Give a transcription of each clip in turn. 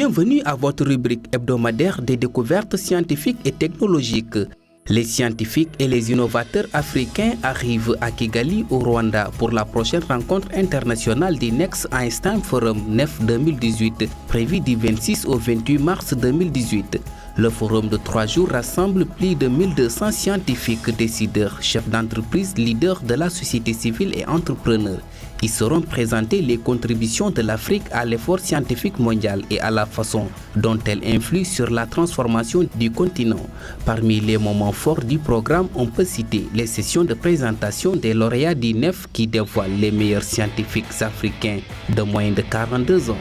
Bienvenue à votre rubrique hebdomadaire des découvertes scientifiques et technologiques. Les scientifiques et les innovateurs africains arrivent à Kigali, au Rwanda, pour la prochaine rencontre internationale du Next Einstein Forum NEF 2018, prévue du 26 au 28 mars 2018. Le forum de 3 jours rassemble plus de 1200 scientifiques, décideurs, chefs d'entreprise, leaders de la société civile et entrepreneurs. Ils seront présentés les contributions de l'Afrique à l'effort scientifique mondial et à la façon dont elle influe sur la transformation du continent. Parmi les moments forts du programme, on peut citer les sessions de présentation des lauréats du NEF qui dévoilent les meilleurs scientifiques africains de moins de 42 ans.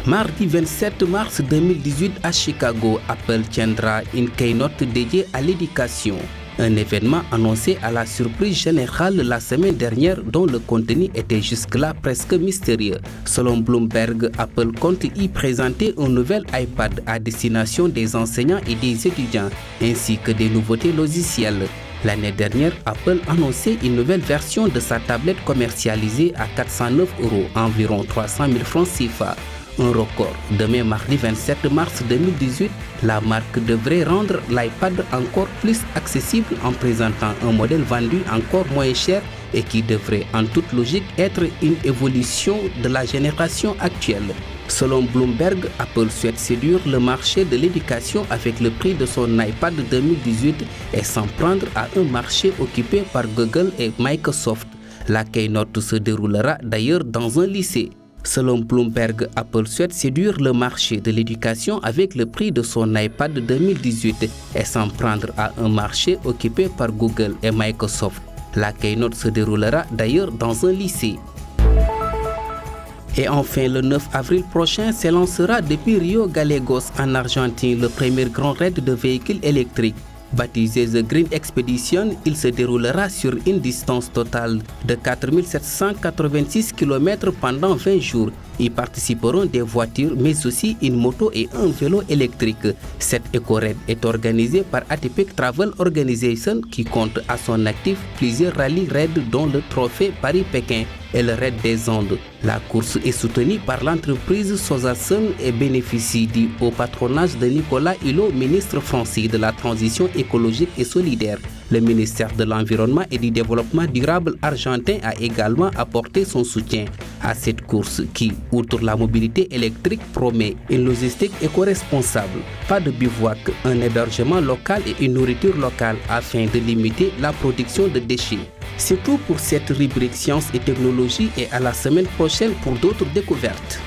Mardi 27 mars 2018 à Chicago, Apple tiendra une keynote dédiée à l'éducation. Un événement annoncé à la surprise générale la semaine dernière dont le contenu était jusque-là presque mystérieux. Selon Bloomberg, Apple compte y présenter un nouvel iPad à destination des enseignants et des étudiants, ainsi que des nouveautés logicielles. L'année dernière, Apple annonçait une nouvelle version de sa tablette commercialisée à 409 €, environ 300 000 francs CFA. Un record. Demain, mardi 27 mars 2018, la marque devrait rendre l'iPad encore plus accessible en présentant un modèle vendu encore moins cher et qui devrait en toute logique être une évolution de la génération actuelle. Selon Bloomberg, Apple souhaite séduire le marché de l'éducation avec le prix de son iPad 2018 et s'en prendre à un marché occupé par Google et Microsoft. La keynote se déroulera d'ailleurs dans un lycée. Selon Bloomberg, Apple souhaite séduire le marché de l'éducation avec le prix de son iPad 2018 et s'en prendre à un marché occupé par Google et Microsoft. La keynote se déroulera d'ailleurs dans un lycée. Et enfin, le 9 avril prochain s'élancera depuis Rio Gallegos en Argentine le premier grand raid de véhicules électriques. Baptisé The Green Expedition, il se déroulera sur une distance totale de 4786 km pendant 20 jours. Y participeront des voitures, mais aussi une moto et un vélo électrique. Cette éco-raid est organisée par Atypic Travel Organization qui compte à son actif plusieurs rallyes raids dont le trophée Paris-Pékin et le raid des Andes. La course est soutenue par l'entreprise Sosasun et bénéficie du haut patronage de Nicolas Hulot, ministre français de la transition écologique et solidaire. Le ministère de l'Environnement et du Développement durable argentin a également apporté son soutien à cette course qui, outre la mobilité électrique, promet une logistique éco-responsable. Pas de bivouac, un hébergement local et une nourriture locale afin de limiter la production de déchets. C'est tout pour cette rubrique Sciences et Technologies et à la semaine prochaine pour d'autres découvertes.